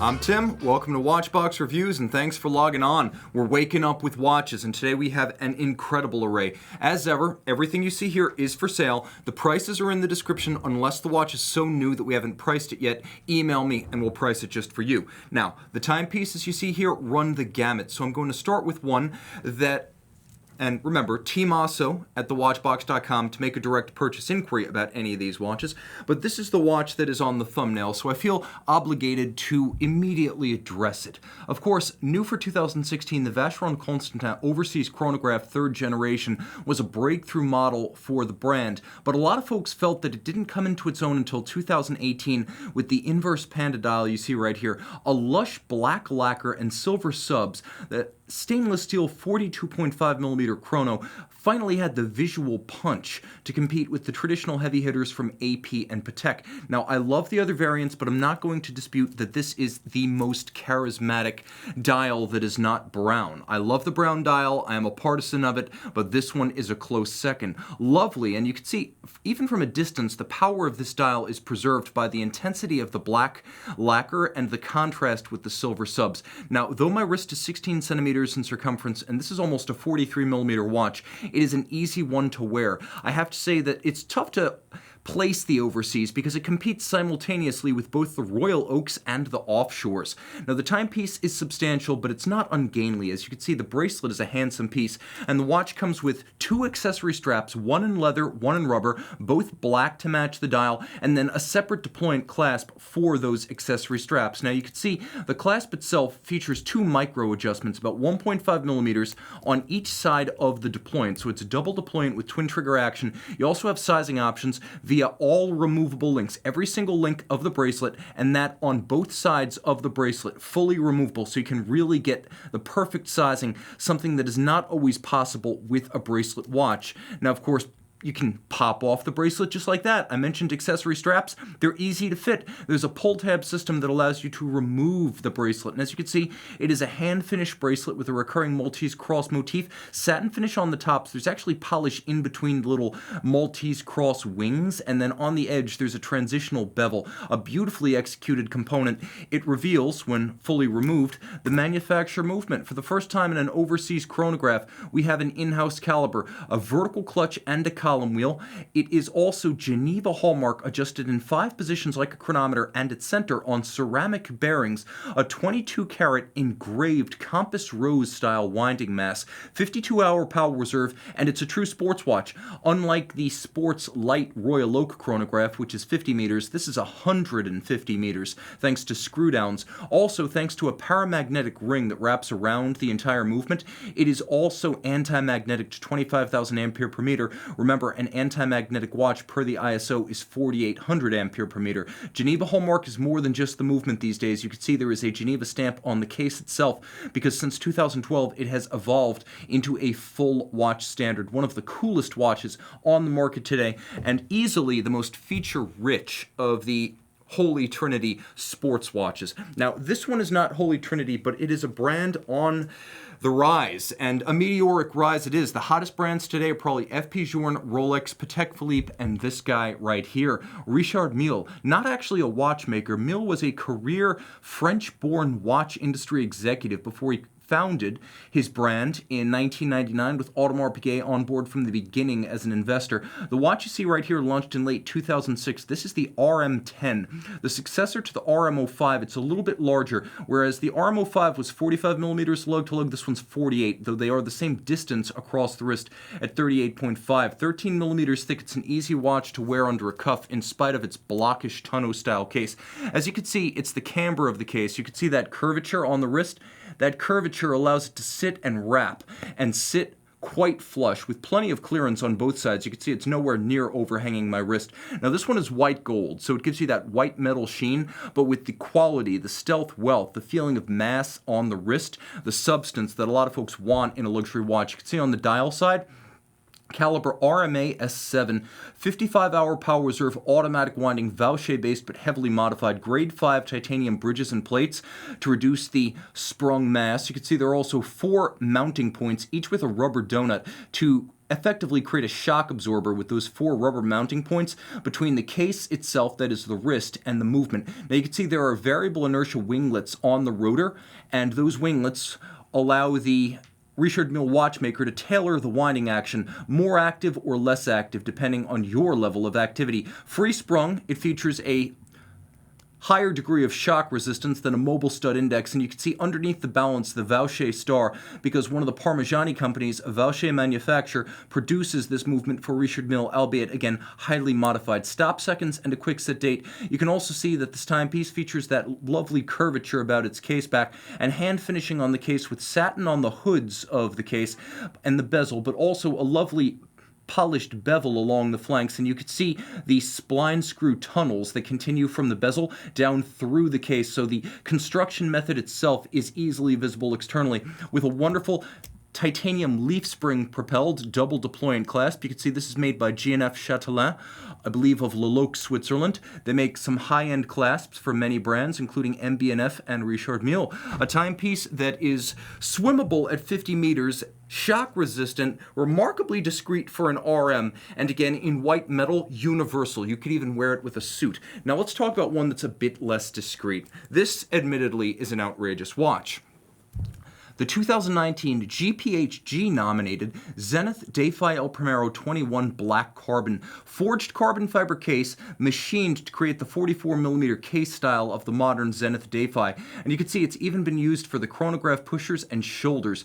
I'm Tim, welcome to Watchbox Reviews, and thanks for logging on. We're waking up with watches, and today we have an incredible array. As ever, everything you see here is for sale. The prices are in the description unless the watch is so new that we haven't priced it yet. Email me and we'll price it just for you. Now, the timepieces you see here run the gamut, so I'm going to start with one that, and remember, tmosso at thewatchbox.com to make a direct purchase inquiry about any of these watches. But this is the watch that is on the thumbnail, so I feel obligated to immediately address it. Of course, new for 2016, the Vacheron Constantin Overseas Chronograph 3rd generation was a breakthrough model for the brand, but a lot of folks felt that it didn't come into its own until 2018 with the inverse panda dial you see right here, a lush black lacquer and silver subs that stainless steel 42.5mm chrono finally had the visual punch to compete with the traditional heavy hitters from AP and Patek. Now, I love the other variants, but I'm not going to dispute that this is the most charismatic dial that is not brown. I love the brown dial, I am a partisan of it, but this one is a close second. Lovely, and you can see, even from a distance, the power of this dial is preserved by the intensity of the black lacquer and the contrast with the silver subs. Now, though my wrist is 16 centimeters in circumference, and this is almost a 43mm watch, it is an easy one to wear. I have to say that it's tough to place the Overseas because it competes simultaneously with both the Royal Oaks and the Offshores. Now, the timepiece is substantial, but it's not ungainly. As you can see, the bracelet is a handsome piece, and the watch comes with 2 accessory straps, one in leather, one in rubber, both black to match the dial, and then a separate deployant clasp for those accessory straps. Now, you can see the clasp itself features 2 micro adjustments, about 1.5mm on each side of the deployant, so it's a double deployant with twin trigger action. You also have sizing options via all removable links, every single link of the bracelet, and that on both sides of the bracelet, fully removable, so you can really get the perfect sizing, something that is not always possible with a bracelet watch. Now, of course, you can pop off the bracelet just like that. I mentioned accessory straps. They're easy to fit. There's a pull tab system that allows you to remove the bracelet. And as you can see, it is a hand-finished bracelet with a recurring Maltese cross motif. Satin finish on the tops. There's actually polish in between the little Maltese cross wings. And then on the edge, there's a transitional bevel. A beautifully executed component. It reveals, when fully removed, the manufacturer movement. For the first time in an overseas chronograph, we have an in-house caliber, a vertical clutch, and a column wheel. It is also Geneva hallmark, adjusted in 5 positions like a chronometer, and its center on ceramic bearings, a 22-karat engraved compass rose style winding mass, 52-hour power reserve, and it's a true sports watch. Unlike the Sports Light Royal Oak chronograph, which is 50 meters, this is 150 meters, thanks to screw downs. Also, thanks to a paramagnetic ring that wraps around the entire movement, it is also anti-magnetic to 25,000 ampere per meter. Remember, an anti-magnetic watch per the ISO is 4,800 ampere per meter. Geneva hallmark is more than just the movement these days. You can see there is a Geneva stamp on the case itself, because since 2012 it has evolved into a full watch standard. One of the coolest watches on the market today, and easily the most feature-rich of the Holy Trinity sports watches. Now, this one is not Holy Trinity, but it is a brand on the rise, and a meteoric rise it is. The hottest brands today are probably FP Journe, Rolex, Patek Philippe, and this guy right here, Richard Mille. Not actually a watchmaker. Mille was a career French-born watch industry executive before he founded his brand in 1999 with Audemars Piguet on board from the beginning as an investor. The watch you see right here launched in late 2006. This is the RM10, the successor to the RM05. It's a little bit larger, whereas the RM05 was 45mm lug to lug. This one's 48, though they are the same distance across the wrist at 38.5. 13mm thick. It's an easy watch to wear under a cuff in spite of its blockish tonneau style case. As you can see, it's the camber of the case. You can see that curvature on the wrist. That curvature allows it to sit and wrap and sit quite flush with plenty of clearance on both sides. You can see it's nowhere near overhanging my wrist. Now, this one is white gold, so it gives you that white metal sheen, but with the quality, the stealth wealth, the feeling of mass on the wrist, the substance that a lot of folks want in a luxury watch. You can see on the dial side, Caliber RMA S7, 55-hour power reserve, automatic winding, Vacheron-based but heavily modified, grade 5 titanium bridges and plates to reduce the sprung mass. You can see there are also 4 mounting points, each with a rubber donut, to effectively create a shock absorber with those 4 rubber mounting points between the case itself, that is the wrist, and the movement. Now you can see there are variable inertia winglets on the rotor, and those winglets allow the Richard Mille watchmaker to tailor the winding action, more active or less active, depending on your level of activity. Free sprung, it features a higher degree of shock resistance than a mobile stud index, and you can see underneath the balance the Vacheron star, because one of the Parmigiani companies, a Vacheron manufacturer, produces this movement for Richard Mille, albeit again highly modified. Stop seconds and a quick set date. You can also see that this timepiece features that lovely curvature about its case back, and hand finishing on the case with satin on the hoods of the case and the bezel, but also a lovely polished bevel along the flanks, and you can see the spline screw tunnels that continue from the bezel down through the case, so the construction method itself is easily visible externally, with a wonderful titanium leaf spring propelled double deployant clasp. You can see this is made by G&F Chatelain, I believe of Leloc, Switzerland. They make some high-end clasps for many brands, including MB&F and Richard Mille. A timepiece that is swimmable at 50 meters, shock-resistant, remarkably discreet for an RM, and again, in white metal, universal. You could even wear it with a suit. Now let's talk about one that's a bit less discreet. This, admittedly, is an outrageous watch. The 2019 GPHG nominated Zenith Defy El Primero 21 black carbon, forged carbon fiber case, machined to create the 44mm case style of the modern Zenith Defy. And you can see it's even been used for the chronograph pushers and shoulders.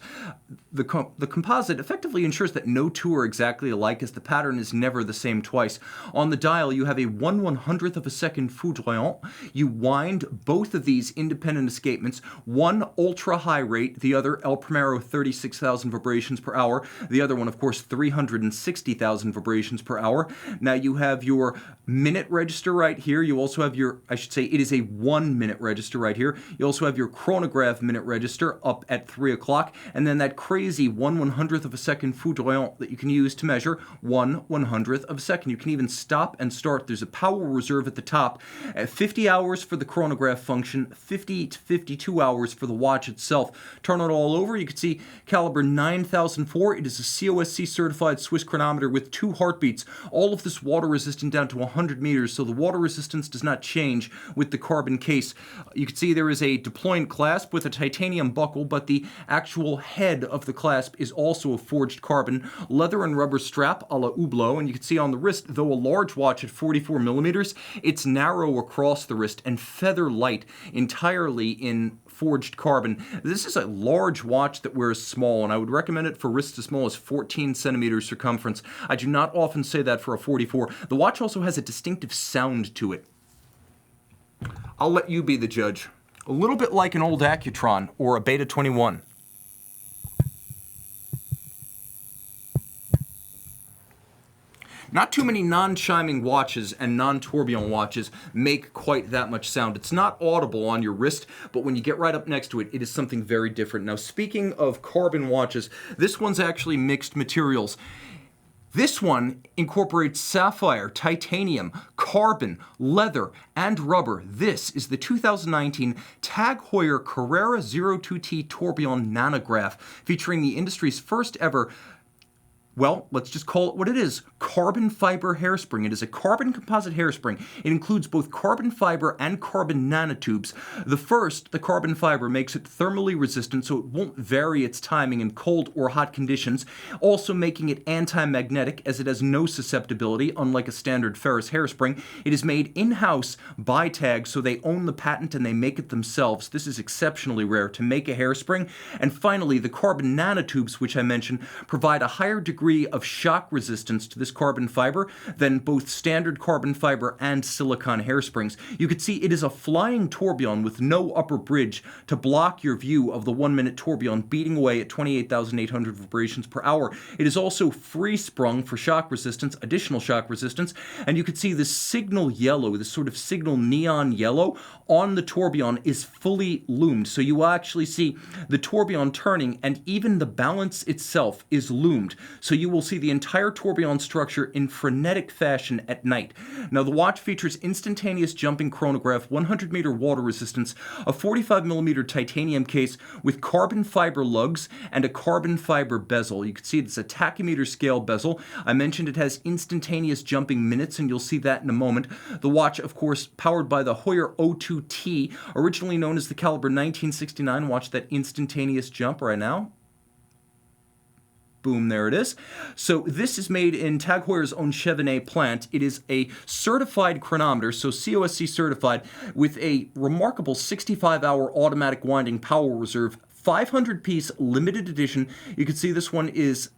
The composite effectively ensures that no two are exactly alike, as the pattern is never the same twice. On the dial, you have a 1/100th of a second foudroyant. You wind both of these independent escapements, one ultra high rate, the other El Primero 36,000 vibrations per hour, the other one of course 360,000 vibrations per hour. Now you have your minute register right here. You also have your, I should say it is a 1 minute register right here. You also have your chronograph minute register up at 3 o'clock, and then that crazy 1/100th of a second foudroyant that you can use to measure 1/100th of a second. You can even stop and start. There's a power reserve at the top at 50 hours for the chronograph function, 50 to 52 hours for the watch itself. Turn it all over, you can see caliber 9004. It is a COSC certified Swiss chronometer with 2 heartbeats. All of this water resistant down to 100 meters, so the water resistance does not change with the carbon case. You can see there is a deployant clasp with a titanium buckle, but the actual head of the clasp is also a forged carbon, leather and rubber strap a la Hublot, and you can see on the wrist, though a large watch at 44 millimeters, it's narrow across the wrist and feather light, entirely in forged carbon. This is a large watch that wears small, and I would recommend it for wrists as small as 14 centimeters circumference. I do not often say that for a 44. The watch also has a distinctive sound to it. I'll let you be the judge. A little bit like an old Accutron or a Beta 21. Not too many non-chiming watches and non-tourbillon watches make quite that much sound. It's not audible on your wrist, but when you get right up next to it, it is something very different. Now, speaking of carbon watches, this one's actually mixed materials. This one incorporates sapphire, titanium, carbon, leather, and rubber. This is the 2019 TAG Heuer Carrera 02T Tourbillon Nanograph, featuring the industry's first ever, well, let's just call it what it is, carbon fiber hairspring. It is a carbon composite hairspring. It includes both carbon fiber and carbon nanotubes. The first, the carbon fiber, makes it thermally resistant, so it won't vary its timing in cold or hot conditions, also making it anti-magnetic, as it has no susceptibility, unlike a standard ferrous hairspring. It is made in-house by TAG, so they own the patent and they make it themselves. This is exceptionally rare to make a hairspring. And finally, the carbon nanotubes, which I mentioned, provide a higher degree of shock resistance to this carbon fiber than both standard carbon fiber and silicone hairsprings. You can see it is a flying tourbillon with no upper bridge to block your view of the 1 minute tourbillon beating away at 28,800 vibrations per hour. It is also free sprung for shock resistance, additional shock resistance, and you can see this signal yellow, this sort of signal neon yellow on the tourbillon is fully loomed. So you will actually see the tourbillon turning, and even the balance itself is loomed. So you will see the entire tourbillon structure in frenetic fashion at night. Now, the watch features instantaneous jumping chronograph, 100-meter water resistance, a 45mm titanium case with carbon fiber lugs, and a carbon fiber bezel. You can see it's a tachymeter scale bezel. I mentioned it has instantaneous jumping minutes, and you'll see that in a moment. The watch, of course, powered by the Heuer O2T, originally known as the caliber 1969. Watch that instantaneous jump right now. Boom, there it is. So this is made in Tag Heuer's own Chevenet plant. It is a certified chronometer, so COSC certified, with a remarkable 65-hour automatic winding power reserve, 500-piece limited edition. You can see this one is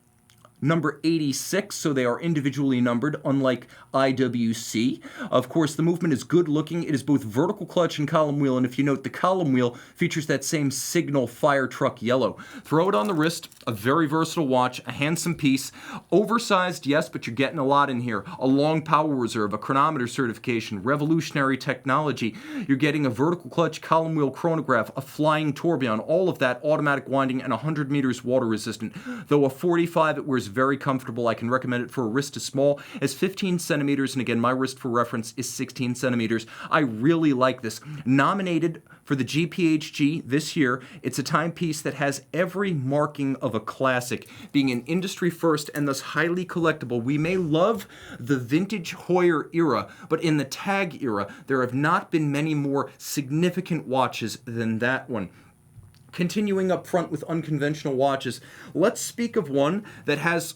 number 86, so they are individually numbered, unlike IWC. Of course, the movement is good looking. It is both vertical clutch and column wheel, and if you note, the column wheel features that same signal fire truck yellow. Throw it on the wrist, a very versatile watch, a handsome piece. Oversized, yes, but you're getting a lot in here. A long power reserve, a chronometer certification, revolutionary technology. You're getting a vertical clutch, column wheel chronograph, a flying tourbillon, all of that automatic winding, and 100 meters water resistant. Though a 45, it wears very comfortable. I can recommend it for a wrist as small as 15 centimeters, and again, my wrist for reference is 16 centimeters. I really like this. Nominated for the GPHG this year, it's a timepiece that has every marking of a classic, being an industry first and thus highly collectible. We may love the vintage Heuer era, but in the Tag era, there have not been many more significant watches than that one. Continuing up front with unconventional watches, let's speak of one that has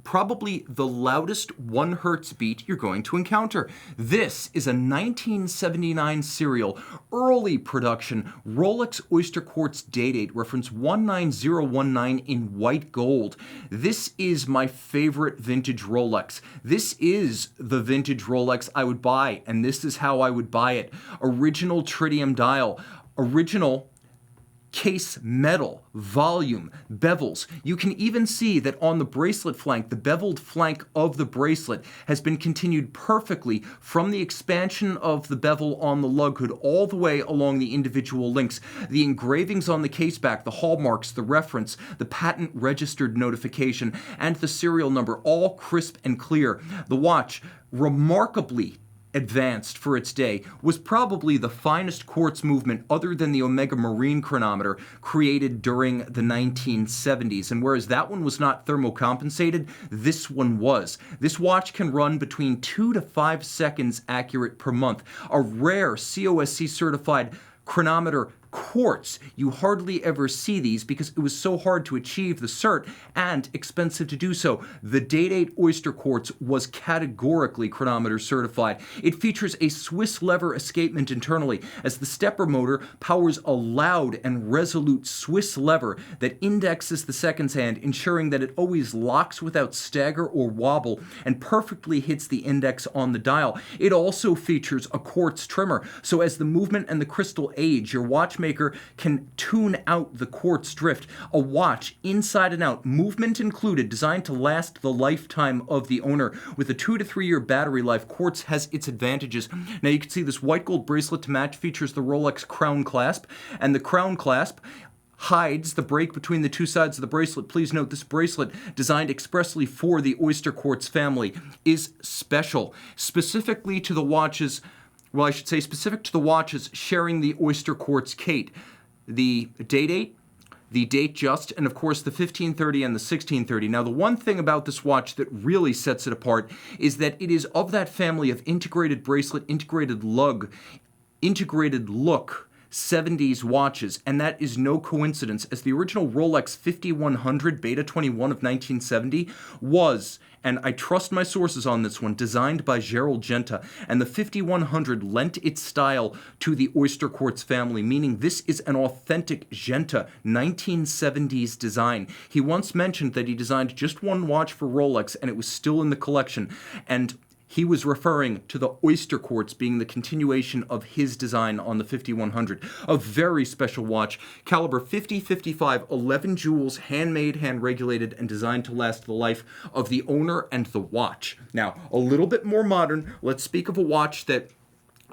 probably the loudest 1 hertz beat you're going to encounter. This is a 1979 serial, early production Rolex Oysterquartz date, reference 19019 in white gold. This is my favorite vintage Rolex. This is the vintage Rolex I would buy, and this is how I would buy it. Original tritium dial, original case metal, volume, bevels. You can even see that on the bracelet flank, the beveled flank of the bracelet has been continued perfectly from the expansion of the bevel on the lug hood all the way along the individual links. The engravings on the case back, the hallmarks, the reference, the patent registered notification, and the serial number, all crisp and clear. The watch, remarkably advanced for its day, was probably the finest quartz movement other than the Omega Marine chronometer created during the 1970s. And whereas that one was not thermocompensated, this one was. This watch can run between 2 to 5 seconds accurate per month. A rare COSC certified chronometer quartz. You hardly ever see these because it was so hard to achieve the cert and expensive to do so. The Date Oysterquartz was categorically chronometer certified. It features a Swiss lever escapement internally, as the stepper motor powers a loud and resolute Swiss lever that indexes the seconds hand, ensuring that it always locks without stagger or wobble and perfectly hits the index on the dial. It also features a quartz trimmer, so as the movement and the crystal age, your watchmaker can tune out the quartz drift. A watch inside and out, movement included, designed to last the lifetime of the owner. With a 2 to 3 year battery life, quartz has its advantages. Now you can see this white gold bracelet to match features the Rolex crown clasp, and the crown clasp hides the break between the two sides of the bracelet. Please note this bracelet, designed expressly for the Oysterquartz family, is special, specifically to the watches. Well, I should say specific to the watches sharing the Oysterquartz Kate, the Date, the Datejust, and of course the 1530 and the 1630. Now, the one thing about this watch that really sets it apart is that it is of that family of integrated bracelet, integrated lug, integrated look 70s watches, and that is no coincidence, as the original Rolex 5100 Beta 21 of 1970 was, and I trust my sources on this one, designed by Gerald Genta, and the 5100 lent its style to the Oysterquartz family, meaning this is an authentic Genta 1970s design. He once mentioned that he designed just one watch for Rolex, and it was still in the collection, and he was referring to the Oysterquartz being the continuation of his design on the 5100. A very special watch, caliber 50-55, 11 jewels, handmade, hand-regulated, and designed to last the life of the owner and the watch. Now, a little bit more modern, let's speak of a watch that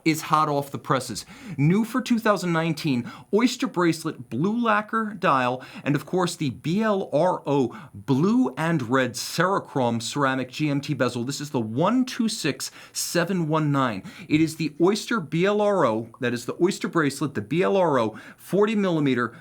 is hot off the presses. New for 2019, Oyster bracelet, blue lacquer dial, and of course the BLRO blue and red Cerachrom ceramic GMT bezel. This is the 126719. It is the Oyster BLRO, that is the Oyster bracelet, the BLRO 40 millimeter,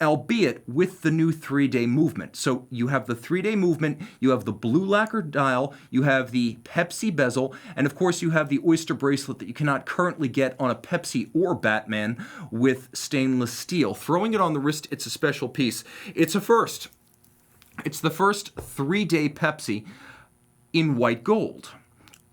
albeit with the new 3-day movement. So you have the 3-day movement, you have the blue lacquer dial, you have the Pepsi bezel, and of course you have the Oyster bracelet that you cannot currently get on a Pepsi or Batman with stainless steel. Throwing it on the wrist, it's a special piece. It's a first. It's the first 3-day Pepsi in white gold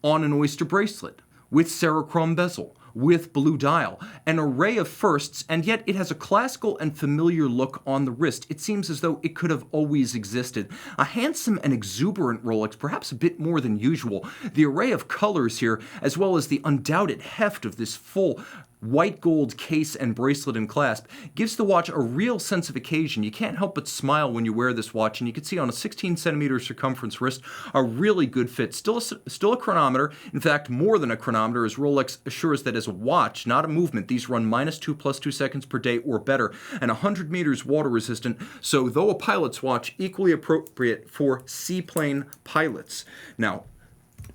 on an Oyster bracelet with Cerachrom bezel, with blue dial. An array of firsts, and yet it has a classical and familiar look on the wrist. It seems as though it could have always existed. A handsome and exuberant Rolex, perhaps a bit more than usual. The array of colors here, as well as the undoubted heft of this full white gold case and bracelet and clasp, gives the watch a real sense of occasion. You can't help but smile when you wear this watch, and you can see on a 16 centimeter circumference wrist, a really good fit. Still a chronometer. In fact, more than a chronometer, as Rolex assures that as a watch, not a movement, these run -2 + 2 seconds per day or better, and 100 meters water resistant. So though a pilot's watch, equally appropriate for seaplane pilots. Now,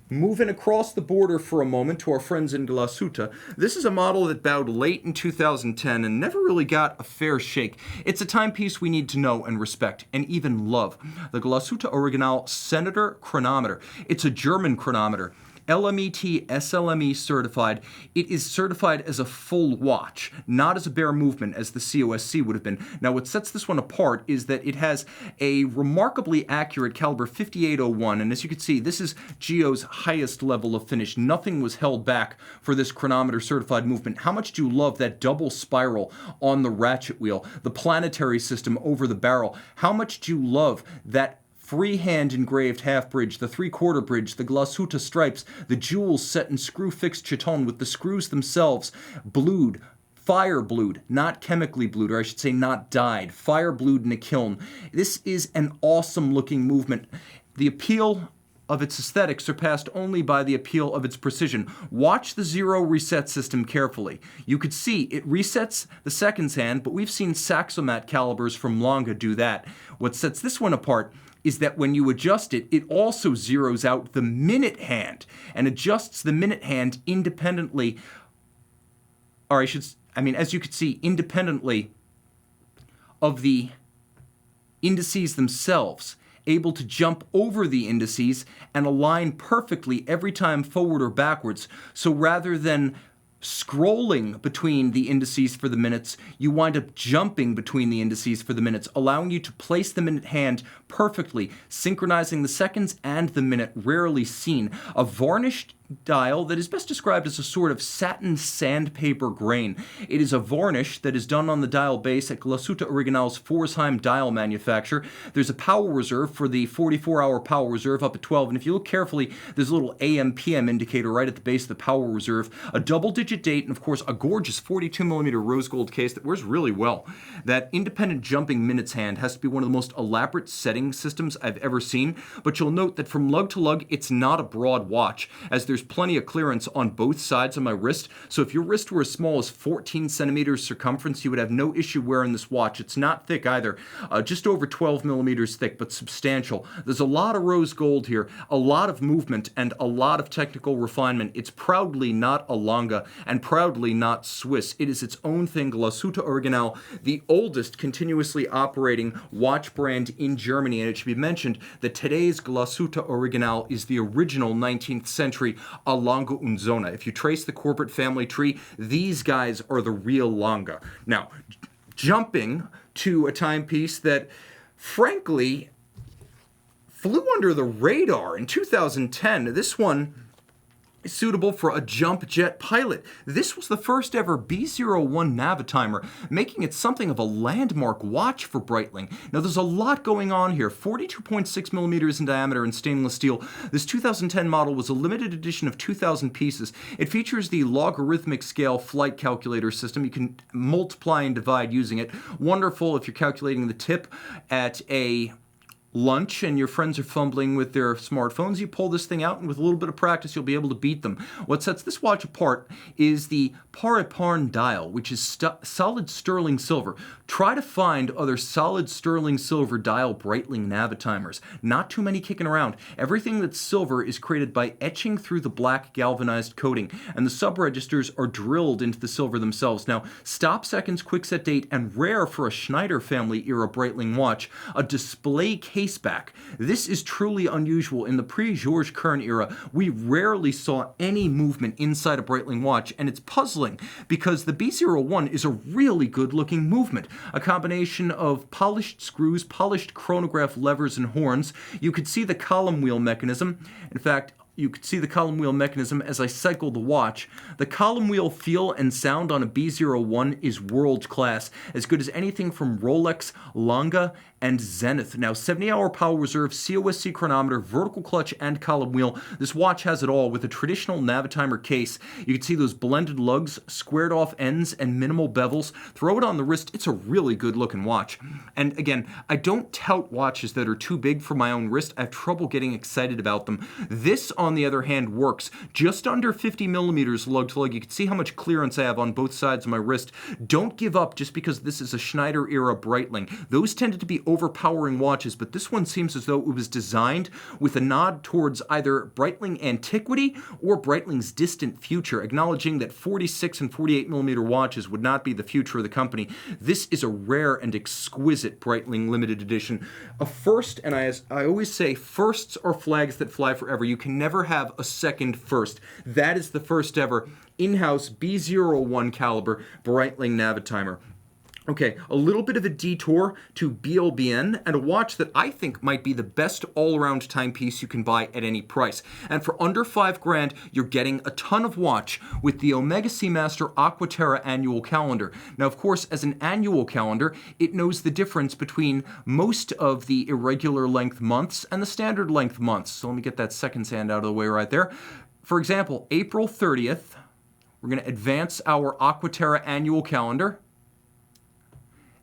moving across the border for a moment to our friends in Glashutte, this is a model that bowed late in 2010 and never really got a fair shake. It's a timepiece we need to know and respect, and even love. The Glashutte Original Senator Chronometer. It's a German chronometer. LMET SLME certified. It is certified as a full watch, not as a bare movement as the COSC would have been. Now what sets this one apart is that it has a remarkably accurate caliber 5801, and as you can see, this is Geo's highest level of finish. Nothing was held back for this chronometer certified movement. How much do you love that double spiral on the ratchet wheel, the planetary system over the barrel? How much do you love that freehand engraved half bridge, the 3/4 bridge, the Glashutte stripes, the jewels set in screw fixed chaton with the screws themselves blued, fire blued, not chemically blued, or I should say not dyed, fire blued in a kiln. This is an awesome looking movement. The appeal of its aesthetic surpassed only by the appeal of its precision. Watch the zero reset system carefully. You could see it resets the seconds hand, but we've seen Saxomat calibers from Lange do that. What sets this one apart is that when you adjust it, it also zeroes out the minute hand and adjusts the minute hand independently, or as you could see, independently of the indices themselves, able to jump over the indices and align perfectly every time forward or backwards. So rather than scrolling between the indices for the minutes, you wind up jumping between the indices for the minutes, allowing you to place the minute hand perfectly, synchronizing the seconds and the minute, rarely seen. A varnished dial that is best described as a sort of satin sandpaper grain. It is a varnish that is done on the dial base at Glashutte Original's Pforzheim dial manufacturer. There's a power reserve for the 44-hour power reserve up at 12, and if you look carefully, there's a little AM/PM indicator right at the base of the power reserve, a double-digit date, and of course a gorgeous 42mm rose gold case that wears really well. That independent jumping minutes hand has to be one of the most elaborate setting systems I've ever seen, but you'll note that from lug to lug, it's not a broad watch, as there's plenty of clearance on both sides of my wrist. So if your wrist were as small as 14 centimeters circumference, you would have no issue wearing this watch. It's not thick either, just over 12 millimeters thick, but substantial. There's a lot of rose gold here, a lot of movement, and a lot of technical refinement. It's proudly not a Lange, and proudly not Swiss. It is its own thing. Glashutte Original, the oldest continuously operating watch brand in Germany, and it should be mentioned that today's Glashutte Original is the original 19th century a Lange und Sohne. If you trace the corporate family tree, these guys are the real Lange. Now, jumping to a timepiece that, frankly, flew under the radar in 2010. This one is suitable for a jump jet pilot. This was the first ever B01 Navitimer, making it something of a landmark watch for Breitling. Now there's a lot going on here. 42.6 millimeters in diameter in stainless steel. This 2010 model was a limited edition of 2,000 pieces. It features the logarithmic scale flight calculator system. You can multiply and divide using it. Wonderful if you're calculating the tip at a lunch and your friends are fumbling with their smartphones, you pull this thing out, and with a little bit of practice, you'll be able to beat them. What sets this watch apart is the par dial, which is solid sterling silver. Try to find other solid sterling silver dial Breitling Navitimers. Not too many kicking around. Everything that's silver is created by etching through the black galvanized coating, and the sub-registers are drilled into the silver themselves. Now, stop seconds, quickset date, and rare for a Schneider family era Breitling watch, a display case back. This is truly unusual. In the pre-Georges Kern era, we rarely saw any movement inside a Breitling watch, and it's puzzling because the B01 is a really good-looking movement. A combination of polished screws, polished chronograph levers and horns. You could see the column wheel mechanism. In fact, you could see the column wheel mechanism as I cycle the watch. The column wheel feel and sound on a B01 is world class, as good as anything from Rolex, Lange, and Zenith. Now, 70-hour power reserve, COSC chronometer, vertical clutch, and column wheel. This watch has it all with a traditional Navitimer case. You can see those blended lugs, squared off ends, and minimal bevels. Throw it on the wrist, it's a really good looking watch. And again, I don't tout watches that are too big for my own wrist. I have trouble getting excited about them. This, on the other hand, works. Just under 50 millimeters lug to lug. You can see how much clearance I have on both sides of my wrist. Don't give up just because this is a Schneider era Breitling. Those tended to be overpowering watches, but this one seems as though it was designed with a nod towards either Breitling antiquity or Breitling's distant future, acknowledging that 46 and 48 millimeter watches would not be the future of the company. This is a rare and exquisite Breitling limited edition. A first, and I always say, firsts are flags that fly forever. You can never have a second first. That is the first ever in-house B01 caliber Breitling Navitimer. Okay, a little bit of a detour to BLBN and a watch that I think might be the best all-around timepiece you can buy at any price. And for under $5,000, you're getting a ton of watch with the Omega Seamaster Aqua Terra annual calendar. Now, of course, as an annual calendar, it knows the difference between most of the irregular length months and the standard length months. So let me get that second sand out of the way right there. For example, April 30th, we're going to advance our Aqua Terra annual calendar,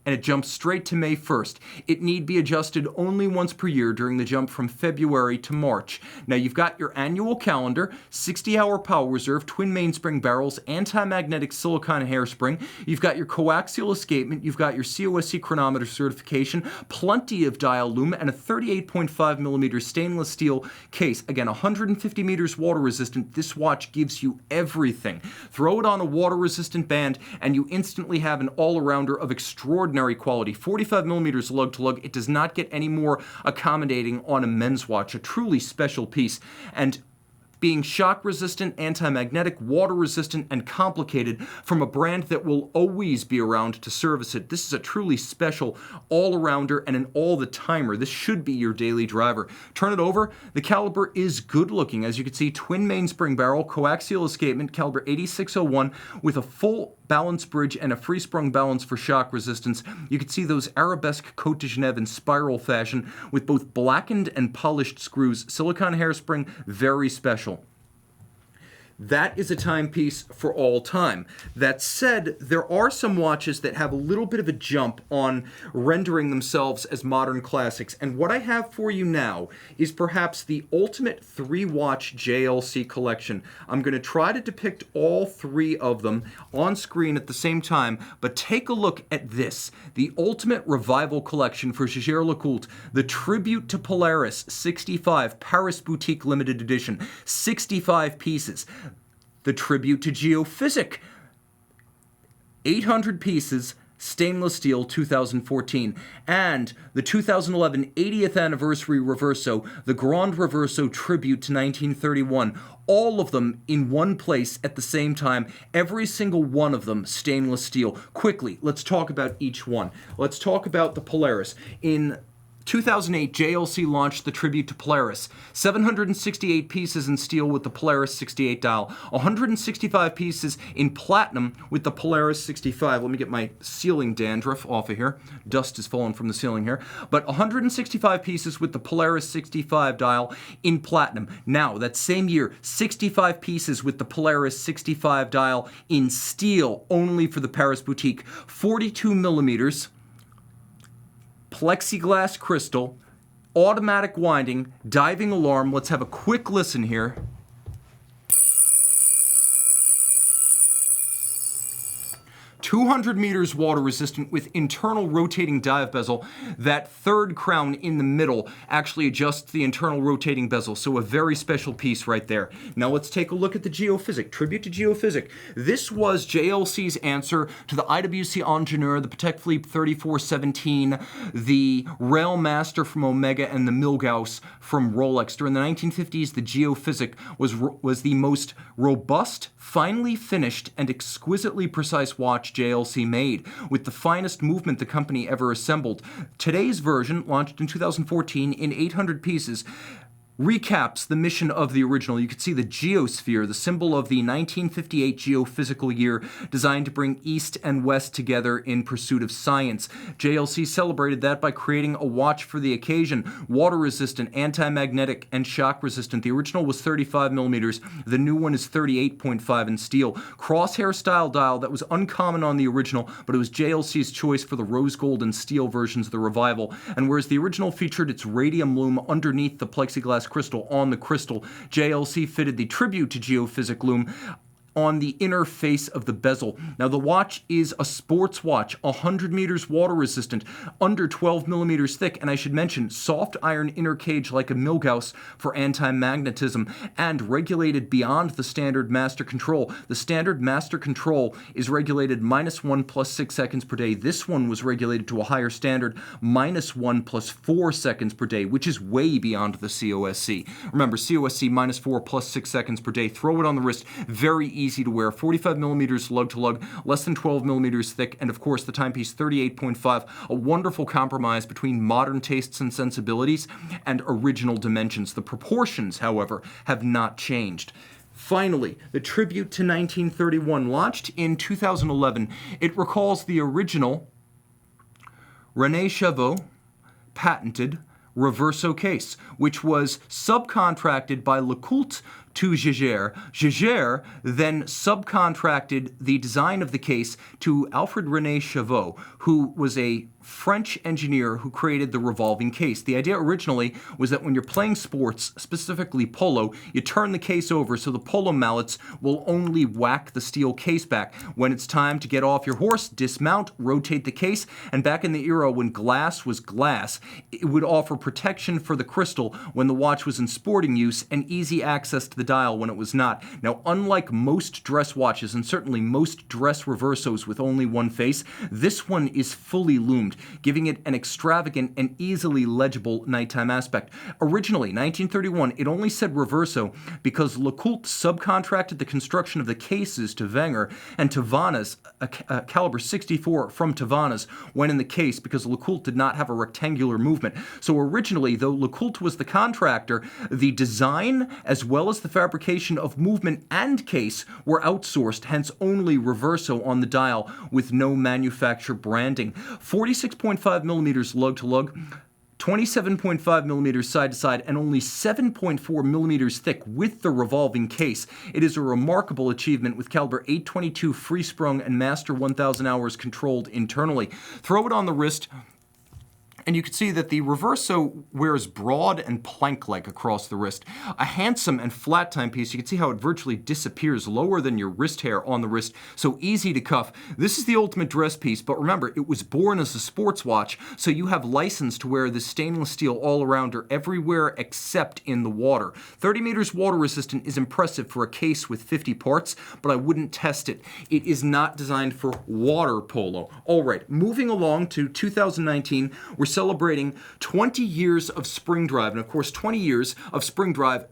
and it jumps straight to May 1st. It need be adjusted only once per year during the jump from February to March. Now, you've got your annual calendar, 60-hour power reserve, twin mainspring barrels, anti-magnetic silicon hairspring. You've got your coaxial escapement. You've got your COSC chronometer certification, plenty of dial lume, and a 38.5 millimeter stainless steel case. Again, 150 meters water resistant. This watch gives you everything. Throw it on a water resistant band, and you instantly have an all-arounder of extraordinary quality. 45 millimeters lug to lug. It does not get any more accommodating on a men's watch. A truly special piece. And being shock resistant, anti-magnetic, water resistant, and complicated from a brand that will always be around to service it. This is a truly special all-arounder and an all-the-timer. This should be your daily driver. Turn it over. The caliber is good looking. As you can see, twin mainspring barrel, coaxial escapement, caliber 8601 with a full balance bridge and a free-sprung balance for shock resistance. You can see those arabesque Côte de Genève in spiral fashion with both blackened and polished screws. Silicon hairspring, very special. That is a timepiece for all time. That said, there are some watches that have a little bit of a jump on rendering themselves as modern classics, and what I have for you now is perhaps the ultimate 3-watch JLC collection. I'm going to try to depict all 3 of them on screen at the same time, but take a look at this, the ultimate revival collection for Jaeger-LeCoultre, the Tribute to Polaris 65 Paris Boutique Limited Edition, 65 pieces. The Tribute to Geophysic, 800 pieces, stainless steel, 2014. And the 2011 80th anniversary Reverso, the Grande Reverso Tribute to 1931. All of them in one place at the same time, every single one of them stainless steel. Quickly, let's talk about each one. Let's talk about the Polaris. In 2008, JLC launched the Tribute to Polaris. 768 pieces in steel with the Polaris 68 dial. 165 pieces in platinum with the Polaris 65. Let me get my ceiling dandruff off of here. Dust is falling from the ceiling here. But 165 pieces with the Polaris 65 dial in platinum. Now, that same year, 65 pieces with the Polaris 65 dial in steel, only for the Paris Boutique. 42 millimeters. Plexiglass crystal, automatic winding, diving alarm. Let's have a quick listen here. 200 meters water resistant with internal rotating dive bezel. That third crown in the middle actually adjusts the internal rotating bezel, so a very special piece right there. Now let's take a look at the Geophysic, tribute to Geophysic. This was JLC's answer to the IWC Ingenieur, the Patek Philippe 3417, the Railmaster from Omega, and the Milgauss from Rolex. During the 1950s, the Geophysic was the most robust, finely finished, and exquisitely precise watch JLC made, with the finest movement the company ever assembled. Today's version, launched in 2014 in 800 pieces, recaps the mission of the original. You can see the geosphere, the symbol of the 1958 geophysical year, designed to bring East and West together in pursuit of science. JLC celebrated that by creating a watch for the occasion, water-resistant, anti-magnetic, and shock-resistant. The original was 35 millimeters. The new one is 38.5 in steel. Crosshair style dial that was uncommon on the original, but it was JLC's choice for the rose gold and steel versions of the Revival. And whereas the original featured its radium lume underneath the plexiglass crystal on the crystal, JLC fitted the tribute to Geophysic lume on the inner face of the bezel. Now the watch is a sports watch, 100 meters water resistant, under 12 millimeters thick, and I should mention soft iron inner cage like a Milgauss for anti-magnetism, and regulated beyond the standard master control. The standard master control is regulated -1 + 6 seconds per day. This one was regulated to a higher standard, -1 + 4 seconds per day, which is way beyond the COSC. Remember, COSC -4 + 6 seconds per day. Throw it on the wrist, very easy to wear, 45 millimeters lug to lug, less than 12 millimeters thick, and of course the timepiece 38.5, a wonderful compromise between modern tastes and sensibilities and original dimensions. The proportions, however, have not changed. Finally, the tribute to 1931, launched in 2011. It recalls the original René Chauveau patented Reverso case, which was subcontracted by LeCoultre to Jaeger. Jaeger then subcontracted the design of the case to Alfred René Chauveau, who was a French engineer who created the revolving case. The idea originally was that when you're playing sports, specifically polo, you turn the case over so the polo mallets will only whack the steel case back. When it's time to get off your horse, dismount, rotate the case, and back in the era when glass was glass, it would offer protection for the crystal when the watch was in sporting use and easy access to the dial when it was not. Now, unlike most dress watches, and certainly most dress Reversos with only one face, this one is fully loomed, giving it an extravagant and easily legible nighttime aspect. Originally, 1931, it only said Reverso because LeCoultre subcontracted the construction of the cases to Wenger, and Tavannes, a caliber 64 from Tavannes, went in the case because LeCoultre did not have a rectangular movement. So originally, though LeCoultre was the contractor, the design as well as the fabrication of movement and case were outsourced, hence only Reverso on the dial with no manufacturer branding. 46.5 millimeters lug to lug, 27.5 millimeters side to side, and only 7.4 millimeters thick with the revolving case. It is a remarkable achievement with caliber 822 free sprung and master 1000 hours controlled internally. Throw it on the wrist, and you can see that the Reverso wears broad and plank-like across the wrist. A handsome and flat timepiece. You can see how it virtually disappears lower than your wrist hair on the wrist, so easy to cuff. This is the ultimate dress piece, but remember, it was born as a sports watch, so you have license to wear this stainless steel all-arounder everywhere except in the water. 30 meters water resistant is impressive for a case with 50 parts, but I wouldn't test it. It is not designed for water polo. All right, moving along to 2019, we're celebrating 20 years of spring drive. And of course, 20 years of spring drive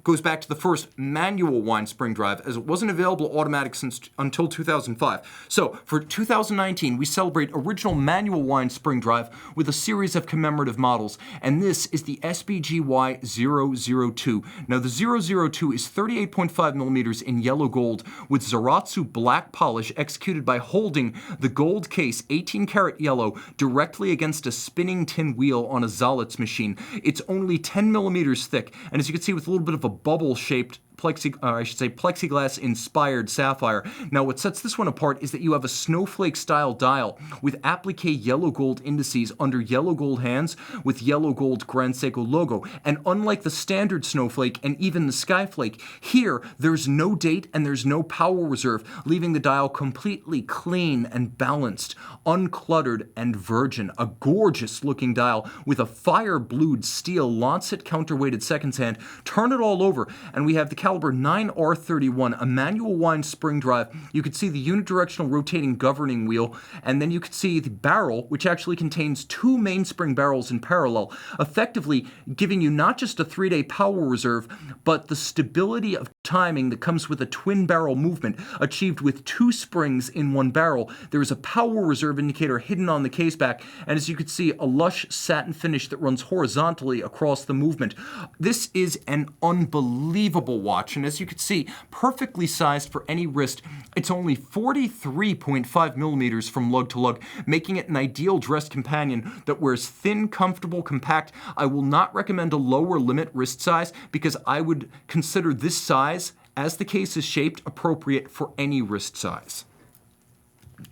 goes back to the first manual wind spring drive, as it wasn't available automatic until 2005. So for 2019, we celebrate original manual wind spring drive with a series of commemorative models, and this is the SBGY 002. Now the 002 is 38.5 millimeters in yellow gold with Zaratsu black polish executed by holding the gold case 18 karat yellow directly against a spinning tin wheel on a Zalitz machine. It's only 10 millimeters thick, and as you can see with a little bit of a bubble-shaped plexiglass-inspired sapphire. Now, what sets this one apart is that you have a snowflake-style dial with applique yellow gold indices under yellow gold hands with yellow gold Grand Seiko logo. And unlike the standard snowflake and even the skyflake, here there's no date and there's no power reserve, leaving the dial completely clean and balanced, uncluttered and virgin. A gorgeous looking dial with a fire-blued steel Lancet counterweighted seconds hand. Turn it all over and we have the caliber 9R31, a manual wind spring drive. You could see the unidirectional rotating governing wheel, and then you could see the barrel, which actually contains two mainspring barrels in parallel, effectively giving you not just a 3-day power reserve, but the stability of timing that comes with a twin barrel movement achieved with two springs in one barrel. There is a power reserve indicator hidden on the case back, and as you can see, a lush satin finish that runs horizontally across the movement. This is an unbelievable watch, and as you can see, perfectly sized for any wrist. It's only 43.5 millimeters from lug to lug, making it an ideal dress companion that wears thin, comfortable, compact. I will not recommend a lower limit wrist size because I would consider this size, as the case is shaped, appropriate for any wrist size.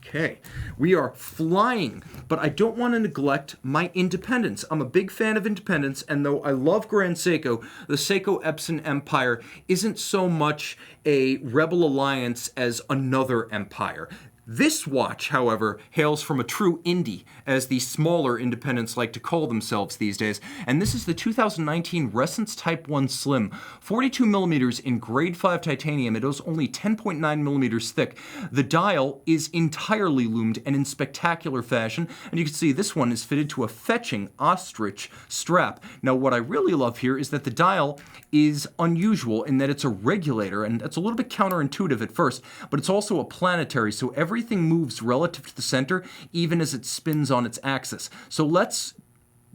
Okay, we are flying, but I don't want to neglect my independence. I'm a big fan of independence, and though I love Grand Seiko, the Seiko Epson Empire isn't so much a rebel alliance as another empire. This watch, however, hails from a true indie, as the smaller independents like to call themselves these days, and this is the 2019 Resence Type 1 Slim, 42 millimeters in grade 5 titanium. It is only 10.9 millimeters thick. The dial is entirely loomed and in spectacular fashion, and you can see this one is fitted to a fetching ostrich strap. Now, what I really love here is that the dial is unusual in that it's a regulator, and that's a little bit counterintuitive at first, but it's also a planetary, so everything moves relative to the center, even as it spins on its axis. So let's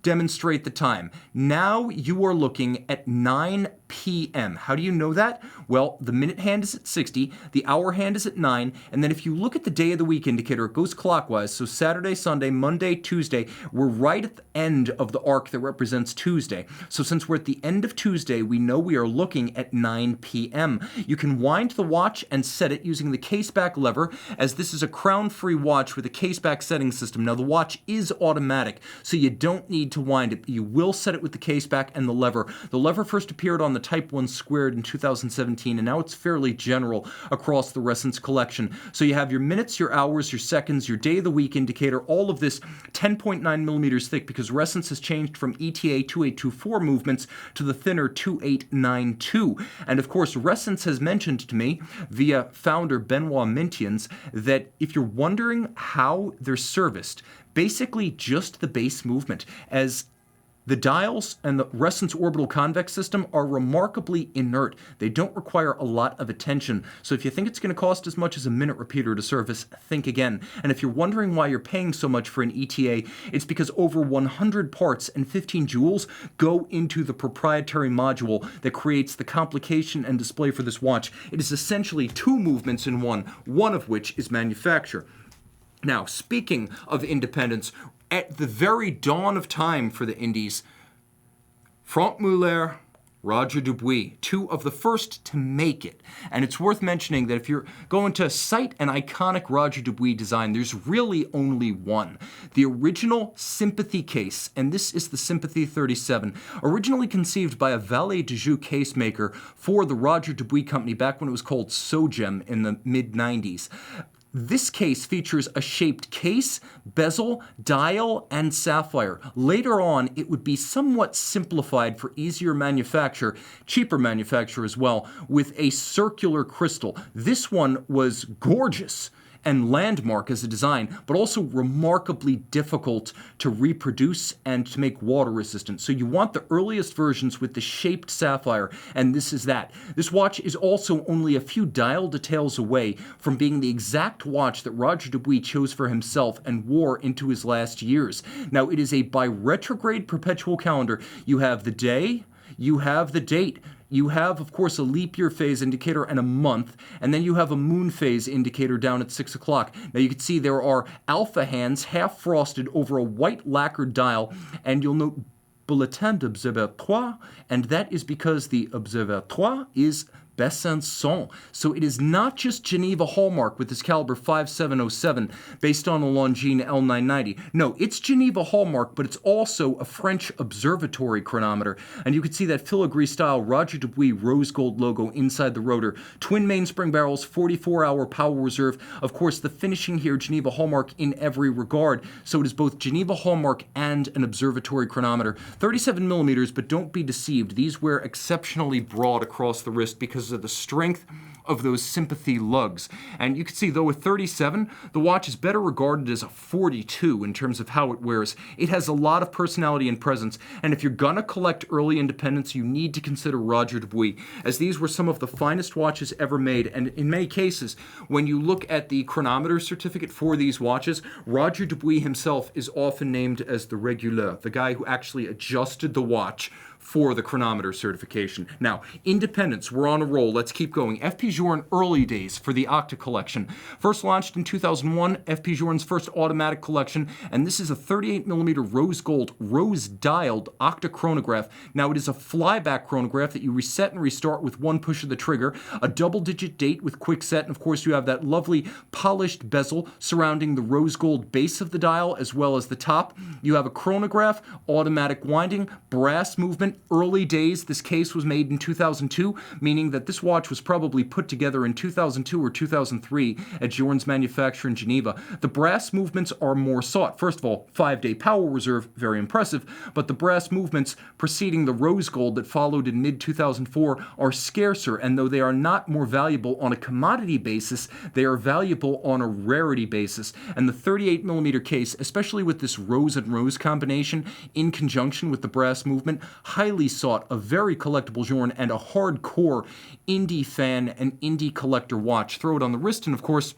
demonstrate the time. Now you are looking at 9 p.m. How do you know that? Well, the minute hand is at 60, the hour hand is at 9, and then if you look at the day of the week indicator, it goes clockwise. So Saturday, Sunday, Monday, Tuesday, we're right at the end of the arc that represents Tuesday. So since we're at the end of Tuesday, we know we are looking at 9 p.m. You can wind the watch and set it using the case back lever, as this is a crown-free watch with a case back setting system. Now the watch is automatic, so you don't need to wind it. You will set it with the case back and the lever. The lever first appeared on the Type 1 Squared in 2017, and now it's fairly general across the Resence collection. So you have your minutes, your hours, your seconds, your day of the week indicator, all of this 10.9 millimeters thick, because Resence has changed from ETA 2824 movements to the thinner 2892. And of course, Resence has mentioned to me via founder Benoit Mintians that if you're wondering how they're serviced, basically just the base movement, as the dials and the Resence orbital convex system are remarkably inert. They don't require a lot of attention. So if you think it's going to cost as much as a minute repeater to service, think again. And if you're wondering why you're paying so much for an ETA, it's because over 100 parts and 15 joules go into the proprietary module that creates the complication and display for this watch. It is essentially two movements in one of which is manufacture. Now, speaking of independence, at the very dawn of time for the Indies, Franck Muller, Roger Dubuis, two of the first to make it. And it's worth mentioning that if you're going to cite an iconic Roger Dubuis design, there's really only one. The original Sympathy case, and this is the Sympathy 37, originally conceived by a Valet de Joux case maker for the Roger Dubuis company back when it was called Sogem in the mid-90s. This case features a shaped case, bezel, dial, and sapphire. Later on, it would be somewhat simplified for easier manufacture, cheaper manufacture as well, with a circular crystal. This one was gorgeous and landmark as a design, but also remarkably difficult to reproduce and to make water resistant. So you want the earliest versions with the shaped sapphire, and this is that. This watch is also only a few dial details away from being the exact watch that Roger Dubuis chose for himself and wore into his last years. Now, it is a bi-retrograde perpetual calendar. You have the day, you have the date. You have, of course, a leap year phase indicator and a month, and then you have a Moonphase indicator down at 6 o'clock. Now you can see there are alpha hands half frosted over a white lacquered dial, and you'll note Bulletin d'Observatoire, and that is because the Observatoire is Besançon. So it is not just Geneva hallmark with this caliber 5707 based on a Longines L990. No, it's Geneva hallmark, but it's also a French observatory chronometer. And you can see that filigree style Roger Dubuis rose gold logo inside the rotor. Twin mainspring barrels, 44-hour power reserve. Of course, the finishing here, Geneva hallmark in every regard. So it is both Geneva hallmark and an observatory chronometer. 37 millimeters, but don't be deceived. These wear exceptionally broad across the wrist because of the strength of those sympathy lugs. And you can see, though, with 37, the watch is better regarded as a 42 in terms of how it wears. It has a lot of personality and presence, and if you're gonna collect early independents, you need to consider Roger Dubuis, as these were some of the finest watches ever made. And in many cases, when you look at the chronometer certificate for these watches, Roger Dubuis himself is often named as the réguleur, the guy who actually adjusted the watch for the chronometer certification. Now, independents, we're on a roll. Let's keep going. F.P. Journe early days for the Octa collection. First launched in 2001, F.P. Journe's first automatic collection, and this is a 38mm rose gold, rose-dialed Octa chronograph. Now, it is a flyback chronograph that you reset and restart with one push of the trigger, a double-digit date with quick set, and of course you have that lovely polished bezel surrounding the rose gold base of the dial as well as the top. You have a chronograph, automatic winding, brass movement. Early days, this case was made in 2002, meaning that this watch was probably put together in 2002 or 2003 at Journe's manufacturer in Geneva. The brass movements are more sought. First of all, 5-day power reserve, very impressive, but the brass movements preceding the rose gold that followed in mid-2004 are scarcer, and though they are not more valuable on a commodity basis, they are valuable on a rarity basis. And the 38mm case, especially with this rose and rose combination in conjunction with the brass movement, highly sought, a very collectible Journe, and a hardcore indie fan and indie collector watch. Throw it on the wrist, and of course,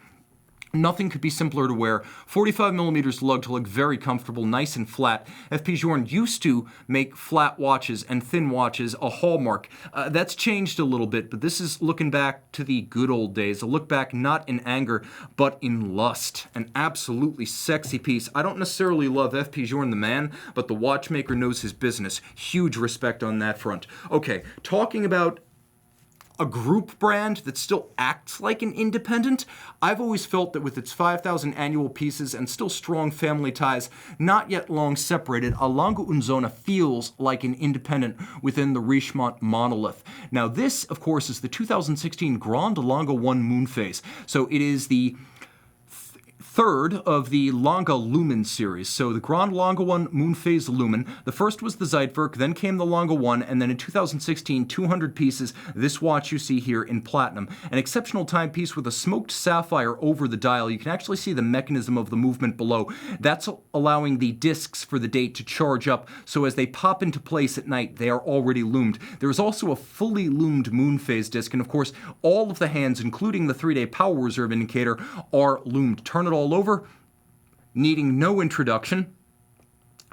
nothing could be simpler to wear. 45mm lug to look very comfortable, nice and flat. F.P. Journe used to make flat watches and thin watches a hallmark. That's changed a little bit, but this is looking back to the good old days. A look back not in anger, but in lust. An absolutely sexy piece. I don't necessarily love F.P. Journe the man, but the watchmaker knows his business. Huge respect on that front. Okay, talking about a group brand that still acts like an independent, I've always felt that with its 5,000 annual pieces and still strong family ties, not yet long separated, a Lange & Söhne feels like an independent within the Richemont monolith. Now this, of course, is the 2016 Grande Lange 1 Moonphase. So it is the third of the Lange Lumen series. So the Grande Lange 1 Moonphase Lumen. The first was the Zeitwerk, then came the Lange 1, and then in 2016, 200 pieces, this watch you see here in platinum. An exceptional timepiece with a smoked sapphire over the dial. You can actually see the mechanism of the movement below. That's allowing the discs for the date to charge up, so as they pop into place at night, they are already loomed. There is also a fully loomed Moonphase disc, and of course, all of the hands, including the 3-day power reserve indicator, are loomed. Turn it all over, needing no introduction.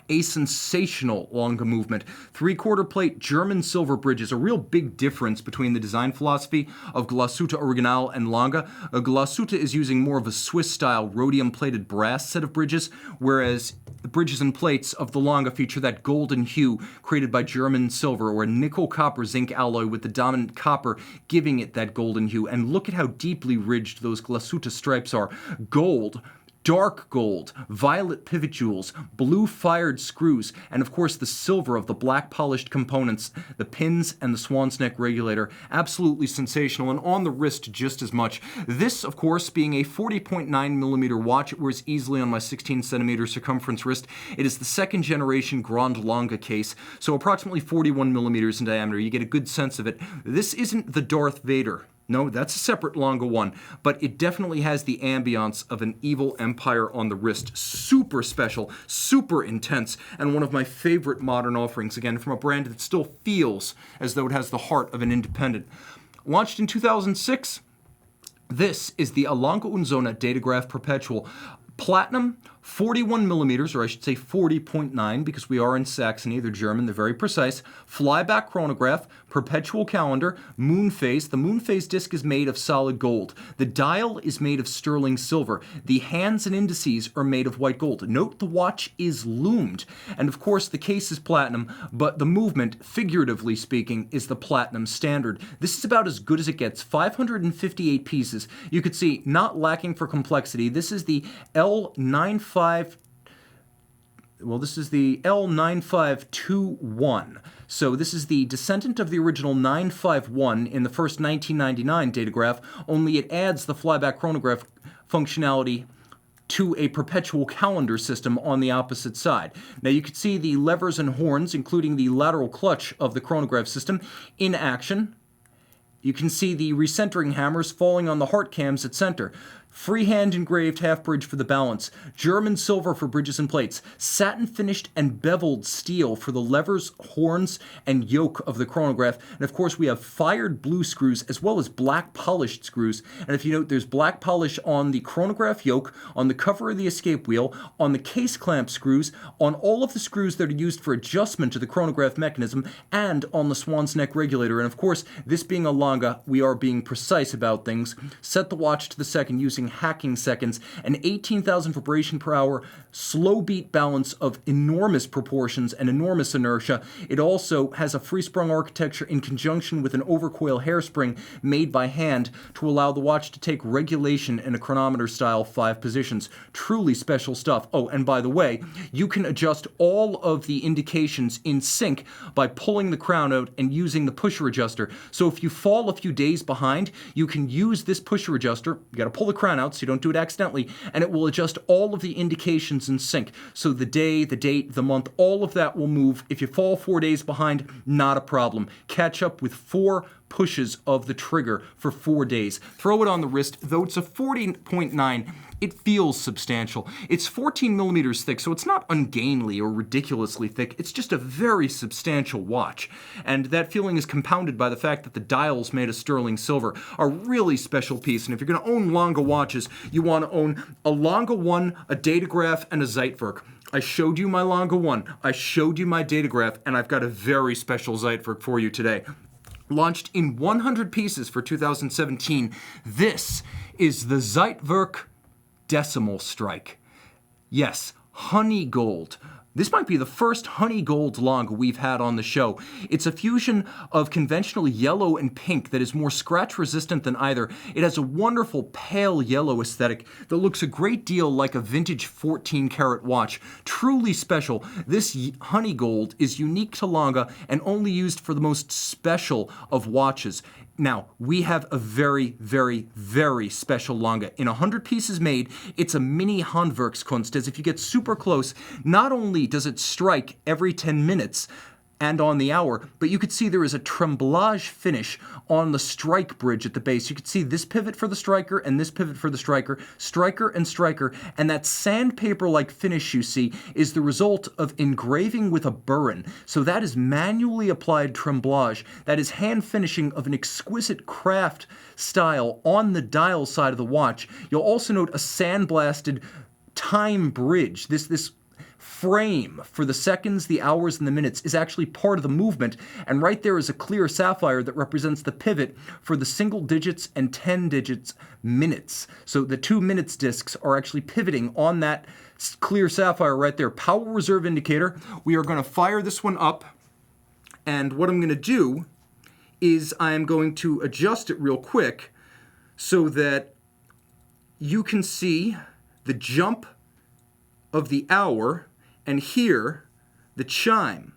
A sensational Lange movement. 3/4 plate German silver bridges, a real big difference between the design philosophy of Glashutte Original and Lange. Glashutte is using more of a Swiss-style rhodium-plated brass set of bridges, whereas the bridges and plates of the Lange feature that golden hue created by German silver, or a nickel-copper-zinc alloy with the dominant copper giving it that golden hue. And look at how deeply ridged those Glashutte stripes are. Gold, dark gold, violet pivot jewels, blue fired screws, and of course the silver of the black polished components, the pins and the swan's neck regulator. Absolutely sensational, and on the wrist just as much. This, of course, being a 40.9mm watch, it wears easily on my 16cm circumference wrist. It is the second generation Grande Lange case, so approximately 41mm in diameter. You get a good sense of it. This isn't the Darth Vader. No, that's a separate Lange 1, but it definitely has the ambiance of an evil empire on the wrist. Super special, super intense, and one of my favorite modern offerings, again, from a brand that still feels as though it has the heart of an independent. Launched in 2006, this is the Lange & Söhne Datograph Perpetual. Platinum, 41 millimeters, or I should say 40.9 because we are in Saxony, they're German, they're very precise. Flyback chronograph, perpetual calendar, Moonphase. The Moonphase disc is made of solid gold. The dial is made of sterling silver. The hands and indices are made of white gold. Note the watch is loomed. And of course the case is platinum, but the movement, figuratively speaking, is the platinum standard. This is about as good as it gets. 558 pieces. You could see, not lacking for complexity. This is the this is the L9521. So this is the descendant of the original 951 in the first 1999 Datograph, only it adds the flyback chronograph functionality to a perpetual calendar system on the opposite side. Now you can see the levers and horns, including the lateral clutch of the chronograph system, in action. You can see the recentering hammers falling on the heart cams at center. Freehand engraved half bridge for the balance. German silver for bridges and plates. Satin finished and beveled steel for the levers, horns, and yoke of the chronograph. And of course we have fired blue screws as well as black polished screws. And if you note, there's black polish on the chronograph yoke, on the cover of the escape wheel, on the case clamp screws, on all of the screws that are used for adjustment to the chronograph mechanism, and on the swan's neck regulator. And of course, this being a Lange, we are being precise about things. Set the watch to the second using hacking seconds, an 18,000 vibration per hour slow beat balance of enormous proportions and enormous inertia. It also has a free-sprung architecture in conjunction with an overcoil hairspring made by hand to allow the watch to take regulation in a chronometer style 5 positions. Truly special stuff. Oh, and by the way, you can adjust all of the indications in sync by pulling the crown out and using the pusher adjuster. So if you fall a few days behind, you can use this pusher adjuster. You got to pull the crown out so you don't do it accidentally, and it will adjust all of the indications in sync. So the day, the date, the month, all of that will move. If you fall 4 days behind, not a problem. Catch up with 4 pushes of the trigger for 4 days. Throw it on the wrist. Though it's a 40.9, it feels substantial. It's 14 millimeters thick, so it's not ungainly or ridiculously thick. It's just a very substantial watch. And that feeling is compounded by the fact that the dials made of sterling silver are a really special piece. And if you're going to own Lange watches, you want to own a Lange 1, a Datograph, and a Zeitwerk. I showed you my Lange 1, I showed you my Datograph, and I've got a very special Zeitwerk for you today. Launched in 100 pieces for 2017, this is the Zeitwerk Decimal Strike. Yes, honey gold. This might be the first honey gold Lange we've had on the show. It's a fusion of conventional yellow and pink that is more scratch resistant than either. It has a wonderful pale yellow aesthetic that looks a great deal like a vintage 14-karat watch. Truly special. This honey gold is unique to Lange and only used for the most special of watches. Now, we have a very, very, very special Lange. In 100 pieces made, it's a mini Handwerkskunst, as if you get super close, not only does it strike every 10 minutes, and on the hour, but you could see there is a tremblage finish on the strike bridge at the base. You could see this pivot for the striker and this pivot for the striker, and striker, and that sandpaper-like finish you see is the result of engraving with a burin. So that is manually applied tremblage. That is hand finishing of an exquisite craft style on the dial side of the watch. You'll also note a sandblasted time bridge. This frame for the seconds, the hours, and the minutes is actually part of the movement, and right there is a clear sapphire that represents the pivot for the single digits and 10 digits minutes. So the 2 minutes discs are actually pivoting on that clear sapphire right there. Power reserve indicator. We are going to fire this one up, and what I'm going to do is I'm going to adjust it real quick so that you can see the jump of the hour and hear the chime.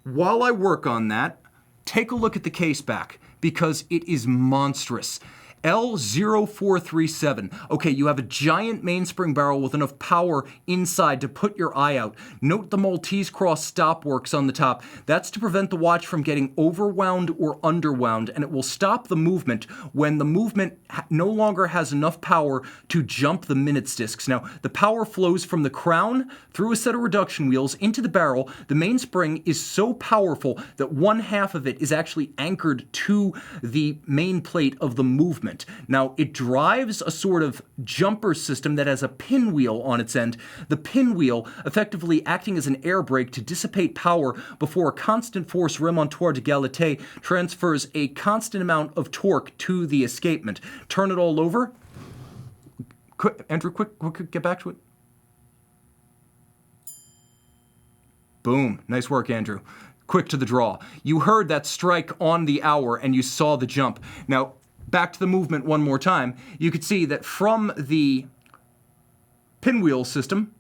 While I work on that, take a look at the case back, because it is monstrous. L0437. Okay, you have a giant mainspring barrel with enough power inside to put your eye out. Note the Maltese cross stop works on the top. That's to prevent the watch from getting overwound or underwound, and it will stop the movement when the movement no longer has enough power to jump the minutes discs. Now, the power flows from the crown through a set of reduction wheels into the barrel. The mainspring is so powerful that one half of it is actually anchored to the main plate of the movement. movement. Now, it drives a sort of jumper system that has a pinwheel on its end. The pinwheel effectively acting as an air brake to dissipate power before a constant force remontoir d'égalité transfers a constant amount of torque to the escapement. Turn it all over. Quick, Andrew, quick, get back to it. Boom. Nice work, Andrew. Quick to the draw. You heard that strike on the hour and you saw the jump. Now, back to the movement one more time. You could see that from the pinwheel system,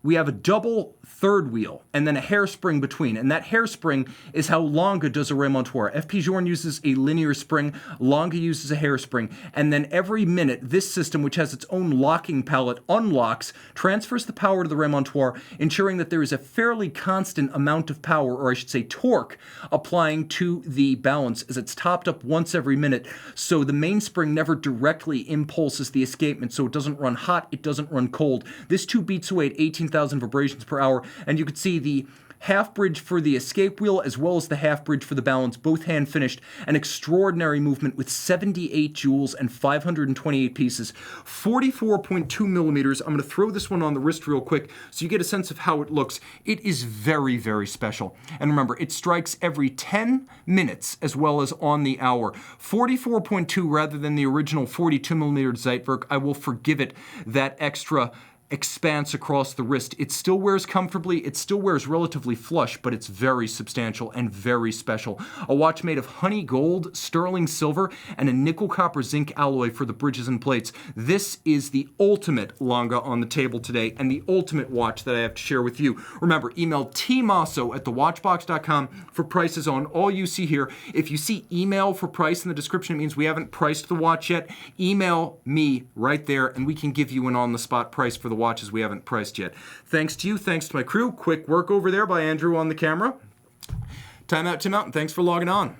we have a double third wheel and then a hairspring between. And that hairspring is how Lange does a remontoir. F. Pigeon uses a linear spring, Lange uses a hairspring. And then every minute, this system, which has its own locking pallet, unlocks, transfers the power to the remontoir, ensuring that there is a fairly constant amount of power, or I should say torque, applying to the balance as it's topped up once every minute. So the mainspring never directly impulses the escapement, so it doesn't run hot, it doesn't run cold. This tube beats away at 18,000 vibrations per hour, and you can see the half bridge for the escape wheel as well as the half bridge for the balance, both hand finished. An extraordinary movement with 78 joules and 528 pieces. 44.2 millimeters. I'm going to throw this one on the wrist real quick so you get a sense of how it looks. It is very, very special. And remember, it strikes every 10 minutes as well as on the hour. 44.2 rather than the original 42 millimeter Zeitwerk. I will forgive it that extra expanse across the wrist. It still wears comfortably, it still wears relatively flush, but it's very substantial and very special. A watch made of honey gold, sterling silver, and a nickel copper zinc alloy for the bridges and plates. This is the ultimate Lange on the table today, and the ultimate watch that I have to share with you. Remember, email tmosso@thewatchbox.com for prices on all you see here. If you see email for price in the description, it means we haven't priced the watch yet. Email me right there, and we can give you an on-the-spot price for the watches we haven't priced yet. Thanks to you, thanks to my crew. Quick work over there by Andrew on the camera. Time out, Tim out, and thanks for logging on.